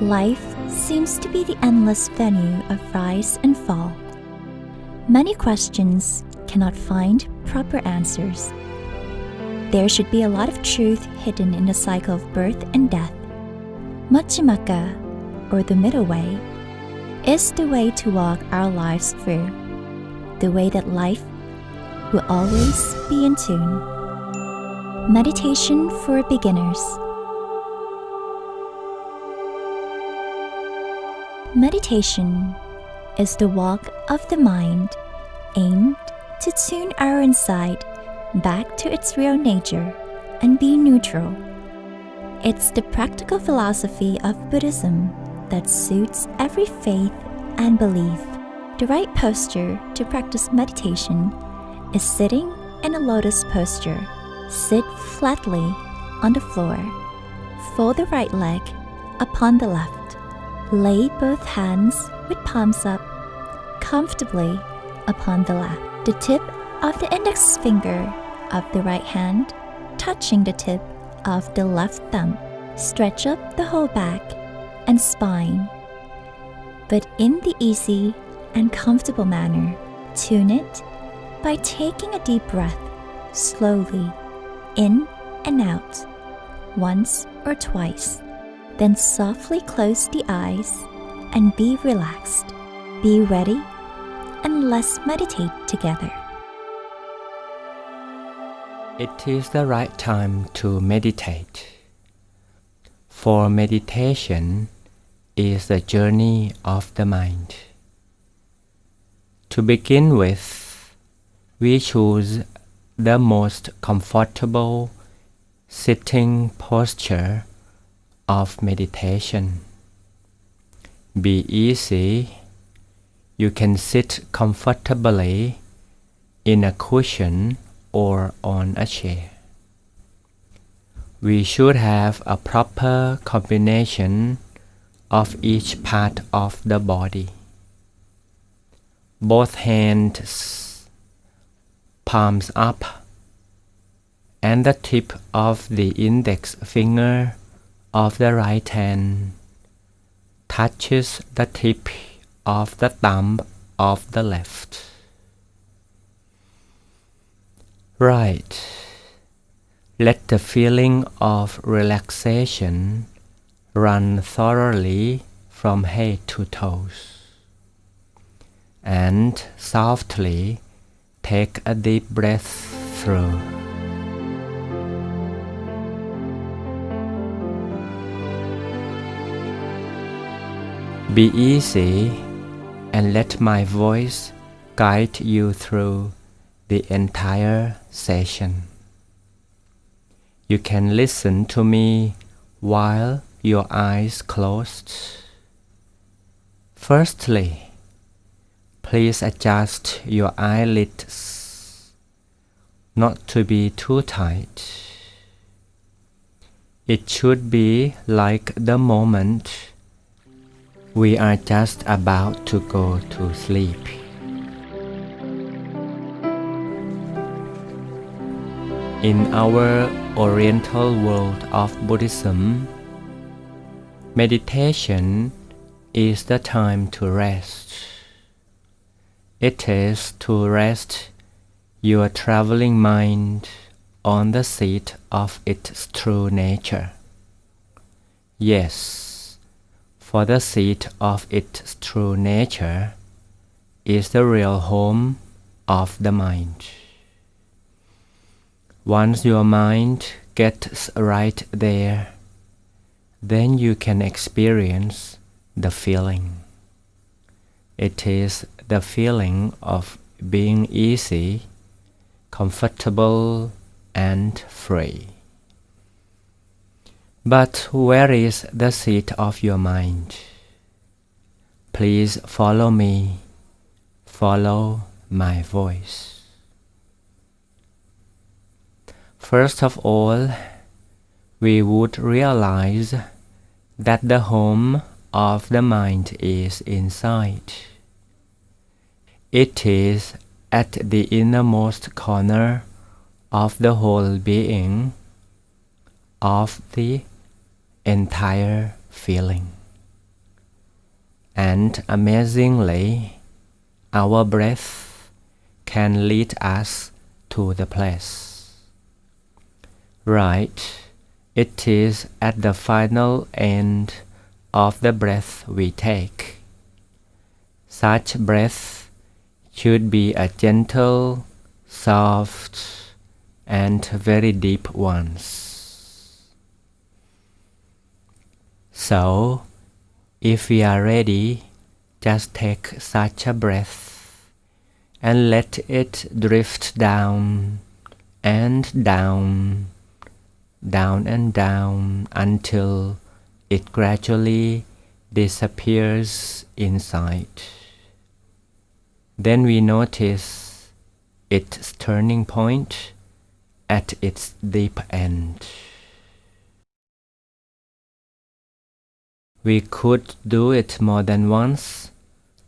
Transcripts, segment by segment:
Life seems to be the endless venue of rise and fall. Many questions cannot find proper answers. There should be a lot of truth hidden in the cycle of birth and death. Majjhimaka, or the middle way, is the way to walk our lives through, the way that life will always be in tune. Meditation for beginners. Meditation is the walk of the mind aimed to tune our inside back to its real nature and be neutral. It's the practical philosophy of Buddhism that suits every faith and belief. The right posture to practice meditation is sitting in a lotus posture. Sit flatly on the floor. Fold the right leg upon the left. Lay both hands with palms up comfortably upon the lap. The tip of the index finger of the right hand touching the tip of the left thumb. Stretch up the whole back and spine, but in the easy and comfortable manner. Tune it by taking a deep breath slowly in and out once or twice. Then softly close the eyes and be relaxed. Be ready and let's meditate together. It is the right time to meditate. For meditation is the journey of the mind. To begin with, we choose the most comfortable sitting posture of meditation. Be easy. You can sit comfortably in a cushion or on a chair. We should have a proper combination of each part of the body. Both hands, palms up, and the tip of the index finger of the right hand touches the tip of the thumb of the left. Right. Let the feeling of relaxation run thoroughly from head to toes. And softly take a deep breath through. Be easy and let my voice guide you through the entire session. You can listen to me while your eyes closed. Firstly, please adjust your eyelids not to be too tight. It should be like the moment we are just about to go to sleep. In our Oriental world of Buddhism, meditation is the time to rest. It is to rest your traveling mind on the seat of its true nature. Yes, for the seat of its true nature is the real home of the mind. Once your mind gets right there, then you can experience the feeling. It is the feeling of being easy, comfortable, and free. But where is the seat of your mind? Please follow me. Follow my voice. First of all, we would realize that the home of the mind is inside. It is at the innermost corner of the whole being, of the entire feeling. And amazingly, our breath can lead us to the place. Right, it is at the final end of the breath we take. Such breath should be a gentle, soft, and very deep ones. So, if we are ready, just take such a breath and let it drift down and down, down and down until it gradually disappears inside. Then we notice its turning point at its deep end. We could do it more than once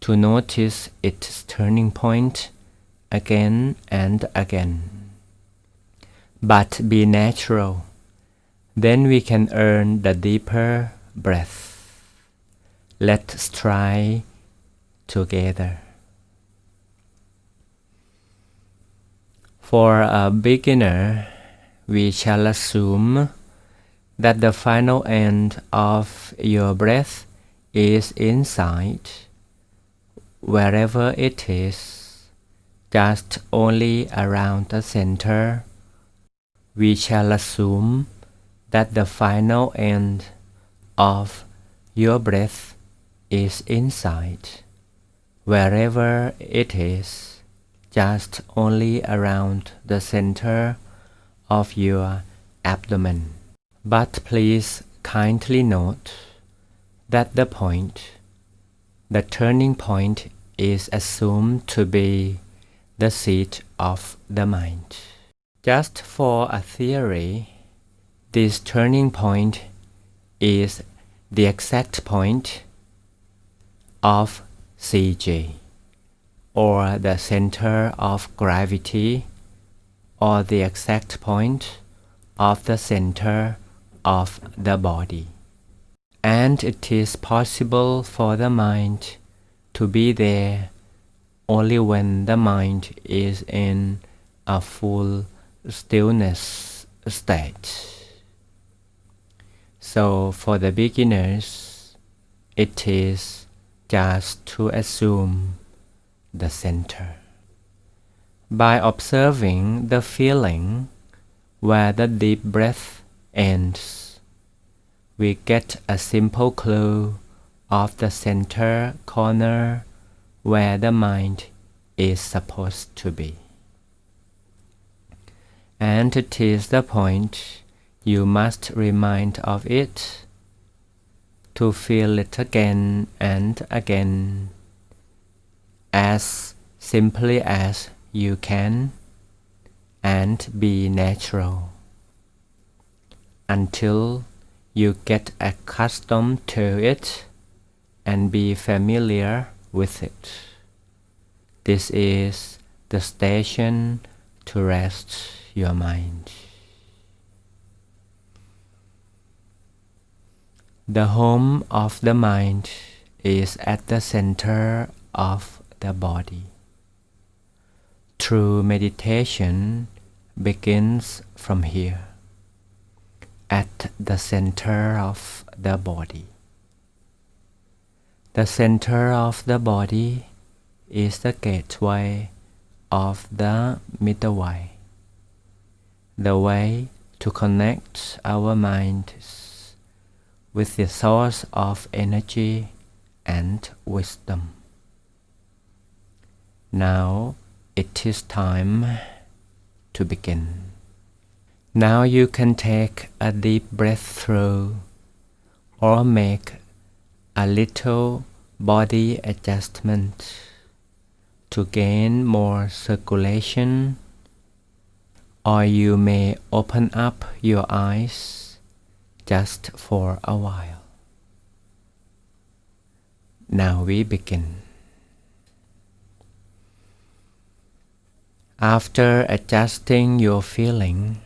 to notice its turning point again and again. But be natural, then we can earn the deeper breath. Let's try together. For a beginner, we shall assume that the final end of your breath is inside, wherever it is, just only around the center. We shall assume that the final end of your breath is inside, wherever it is, just only around the center of your abdomen. But please kindly note that the turning point is assumed to be the seat of the mind. Just for a theory, this turning point is the exact point of CG, or the center of gravity, or the exact point of the center of the body. And it is possible for the mind to be there only when the mind is in a full stillness state. So for the beginners, it is just to assume the center. By observing the feeling where the deep breath ends, we get a simple clue of the center corner where the mind is supposed to be. And it is the point you must remind of it, to feel it again and again, as simply as you can, and be natural, until you get accustomed to it and be familiar with it. This is the station to rest your mind. The home of the mind is at the center of the body. True meditation begins from here, at the center of the body. The center of the body is the gateway of the middle way, the way to connect our minds with the source of energy and wisdom. Now it is time to begin. Now you can take a deep breath through, or make a little body adjustment to gain more circulation, or you may open up your eyes just for a while. Now we begin. After adjusting your feeling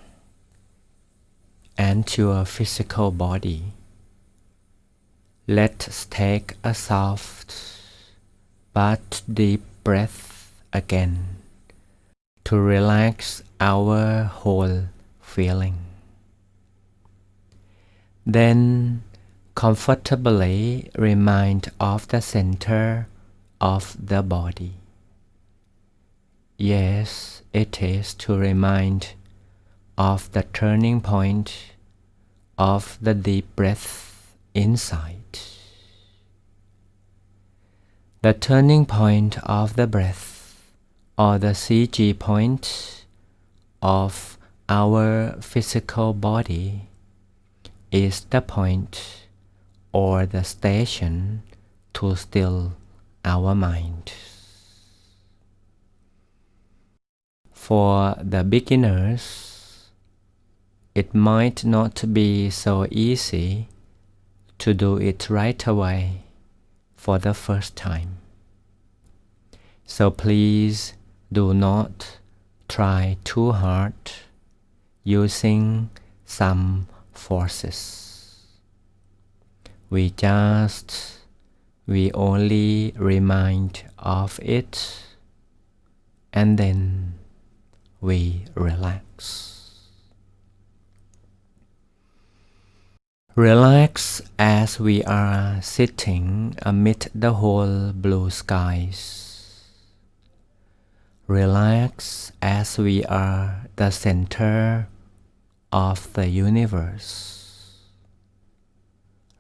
and your physical body, Let's take a soft but deep breath again to relax our whole feeling. Then comfortably remind of the center of the body. Yes, it is to remind of the turning point of the deep breath inside. The turning point of the breath, or the CG point of our physical body, is the point or the station to still our mind. For the beginners, it might not be so easy to do it right away for the first time. So please do not try too hard using some forces. We only remind of it, and then we relax. Relax as we are sitting amid the whole blue skies. Relax as we are the center of the universe.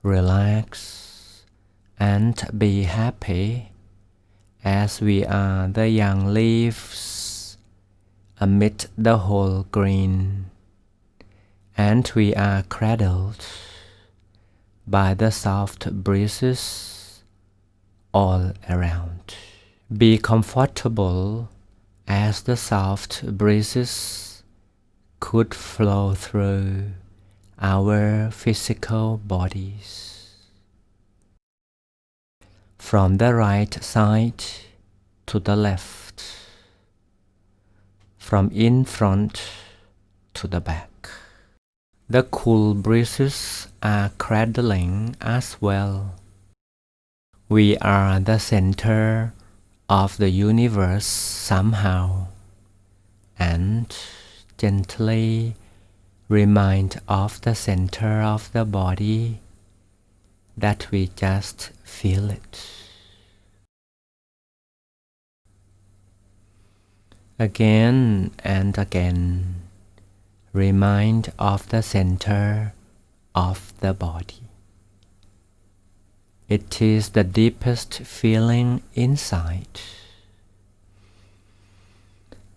Relax and be happy as we are the young leaves amid the whole green, and we are cradled by the soft breezes all around. Be comfortable as the soft breezes could flow through our physical bodies. From the right side to the left, from in front to the back. The cool breezes are cradling as well. We are the center of the universe somehow, and gently remind of the center of the body that we just feel it. Again and again, remind of the center of the body. It is the deepest feeling inside.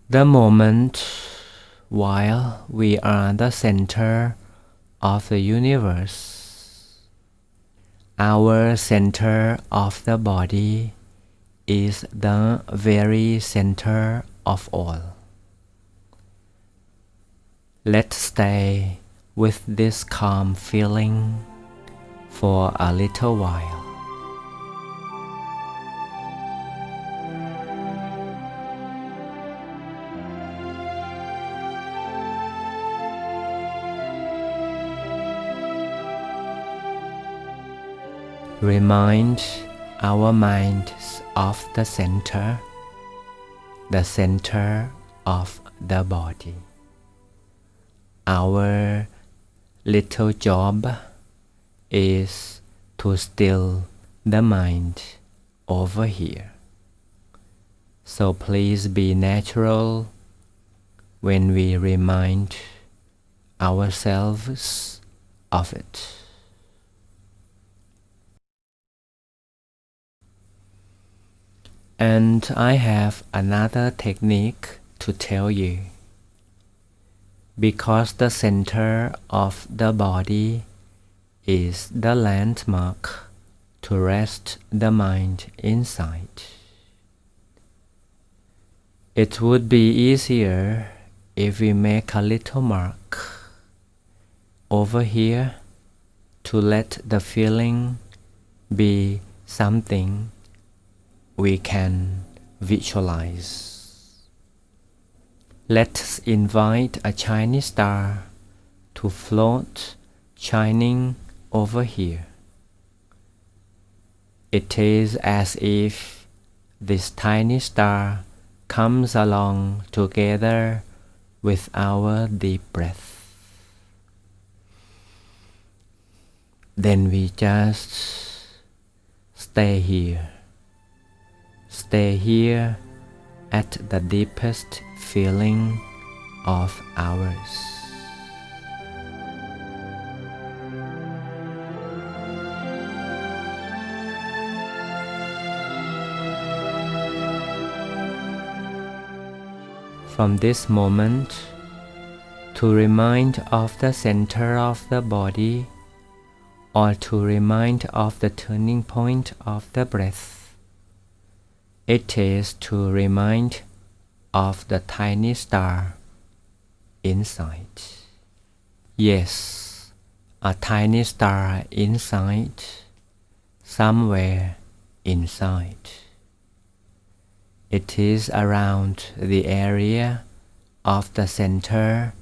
The moment while we are the center of the universe, our center of the body is the very center of all. Let's stay with this calm feeling for a little while. Remind our minds of the center of the body. Our little job is to still the mind over here. So please be natural when we remind ourselves of it. And I have another technique to tell you. Because the center of the body is the landmark to rest the mind inside. It would be easier if we make a little mark over here to let the feeling be something we can visualize. Let's invite a Chinese star to float shining over here. It is as if this tiny star comes along together with our deep breath. Then we just stay here. Stay here at the deepest feeling of ours. From this moment, to remind of the center of the body, or to remind of the turning point of the breath, it is to remind of the tiny star inside. Yes, a tiny star inside, somewhere inside. It is around the area of the center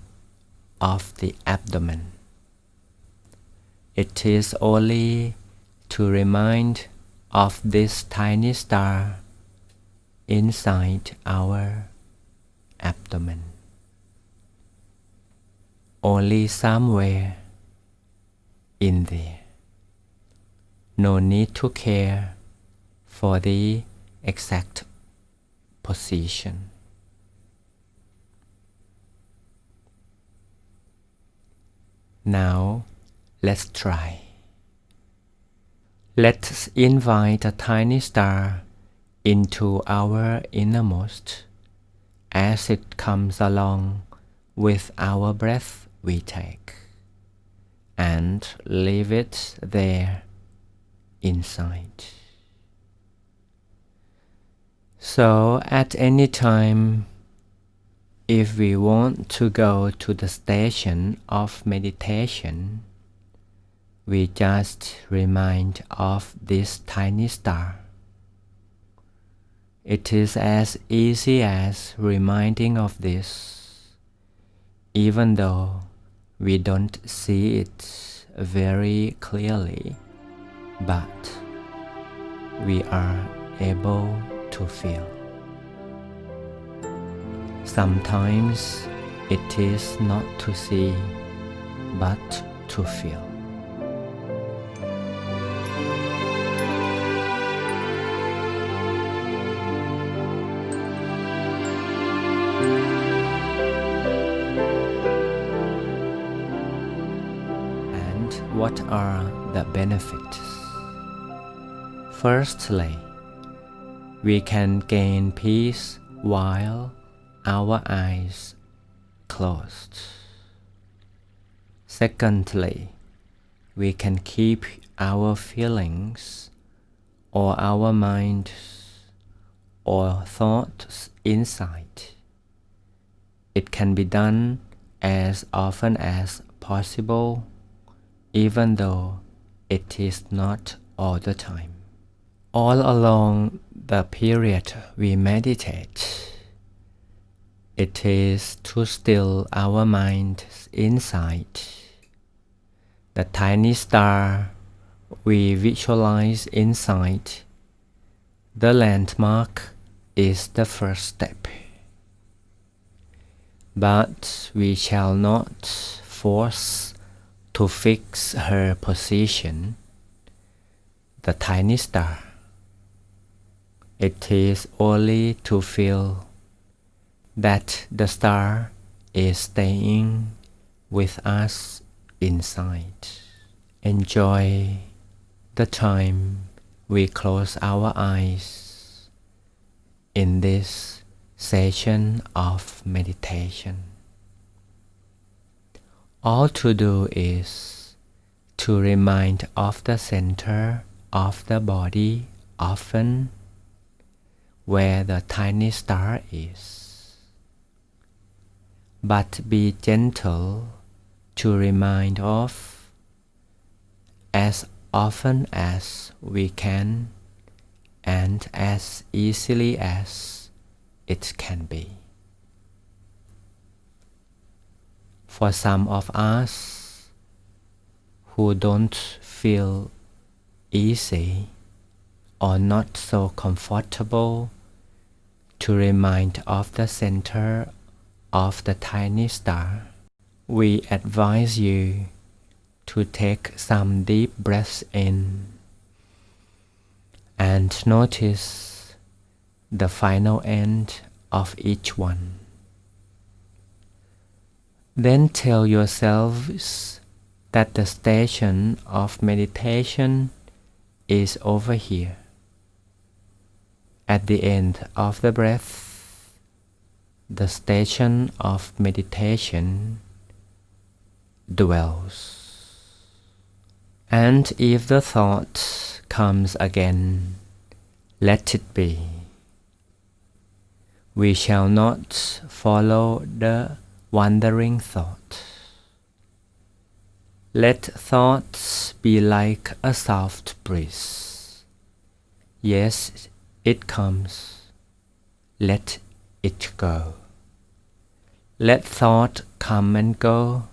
of the abdomen. It is only to remind of this tiny star inside our abdomen. Only somewhere in there. No need to care for the exact position. Now, let's try. Let's invite a tiny star into our innermost as it comes along with our breath we take, and leave it there inside. So at any time, if we want to go to the station of meditation, we just remind of this tiny star. It is as easy as reminding of this, even though we don't see it very clearly, but we are able to feel. Sometimes it is not to see, but to feel. And what are the benefits? Firstly, we can gain peace while our eyes closed. Secondly, we can keep our feelings or our minds or thoughts inside. It can be done as often as possible, even though it is not all the time. All along the period we meditate, it is to still our mind inside. The tiny star we visualize inside, the landmark is the first step. But we shall not force to fix her position, the tiny star. It is only to feel that the star is staying with us inside. Enjoy the time we close our eyes in this session of meditation. All to do is to remind of the center of the body often, where the tiny star is. But be gentle to remind of as often as we can and as easily as it can be. For some of us who don't feel easy or not so comfortable to remind of the center of the tiny star, we advise you to take some deep breaths in and notice the final end of each one. Then tell yourselves that the station of meditation is over here. At the end of the breath, the station of meditation dwells. And if the thought comes again, let it be. We shall not follow the wandering thought. Let thoughts be like a soft breeze. Yes, it comes. Let it go. Let thought come and go.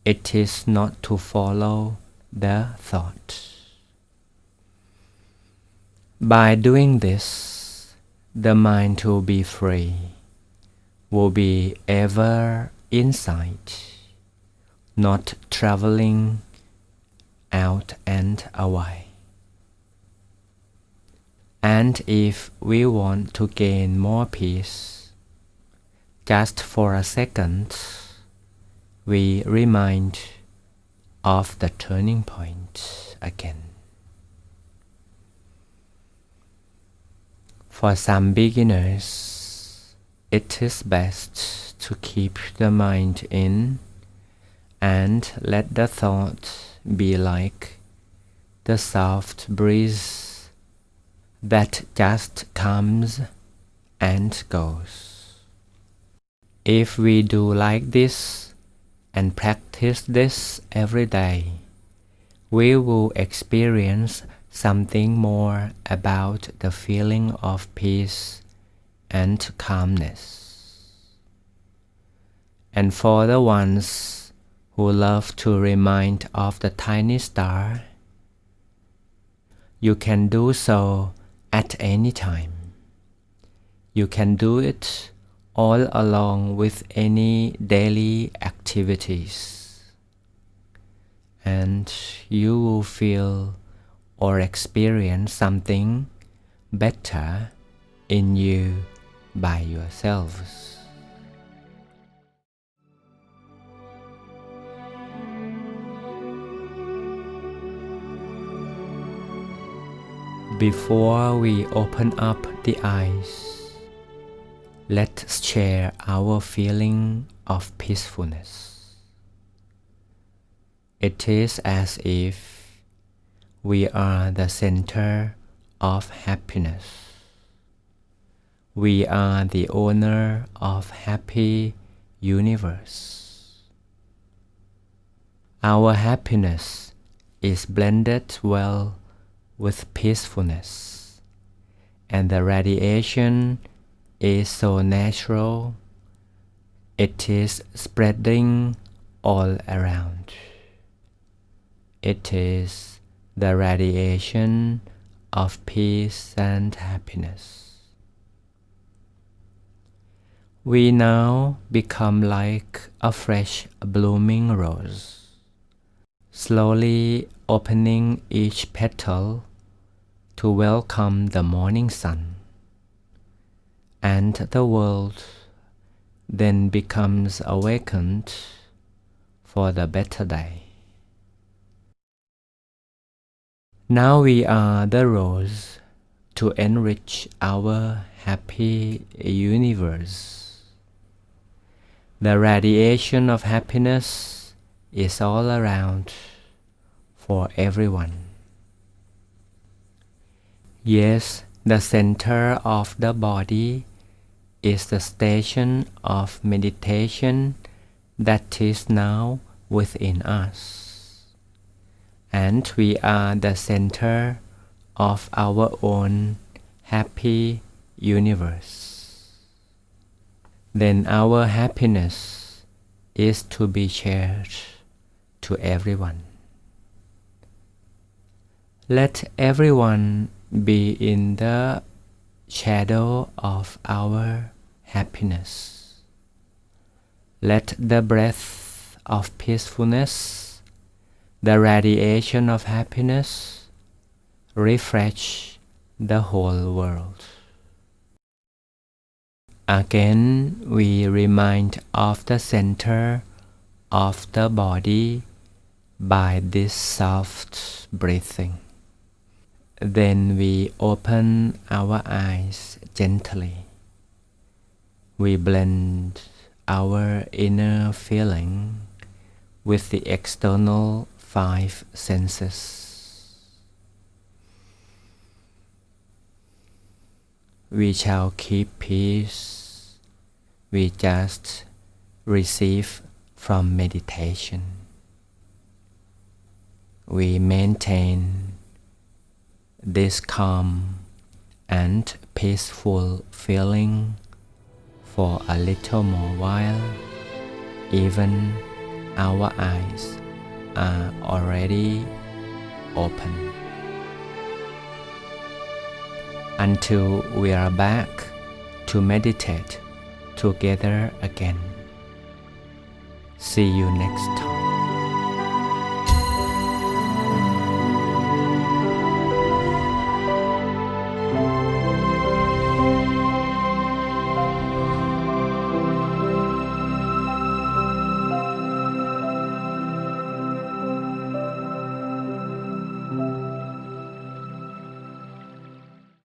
It is not to follow the thought. By doing this, the mind will be free, will be ever inside, not traveling out and away. And if we want to gain more peace, just for a second, we remind of the turning point again. For some beginners, it is best to keep the mind in and let the thought be like the soft breeze that just comes and goes. If we do like this and practice this every day, we will experience something more about the feeling of peace and calmness. And for the ones who love to remind of the tiny star, you can do so at any time. You can do it all along with any daily activities, and you will feel or experience something better in you by yourselves. Before we open up the eyes, let's share our feeling of peacefulness. It is as if we are the center of happiness. We are the owner of happy universe. Our happiness is blended well with peacefulness, and the radiation is so natural, it is spreading all around. It is the radiation of peace and happiness. We now become like a fresh blooming rose, slowly opening each petal to welcome the morning sun, and the world then becomes awakened for the better day. Now we are the rose to enrich our happy universe. The radiation of happiness is all around for everyone. Yes, the center of the body is the station of meditation that is now within us. And we are the center of our own happy universe. Then our happiness is to be shared to everyone. Let everyone be in the shadow of our happiness. Let the breath of peacefulness, the radiation of happiness, refresh the whole world. Again, we remind of the center of the body by this soft breathing. Then we open our eyes gently. We blend our inner feeling with the external 5 senses. We shall keep peace. We just receive from meditation. We maintain this calm and peaceful feeling for a little more while. Even our eyes are already open. Until we are back to meditate together again. See you next time.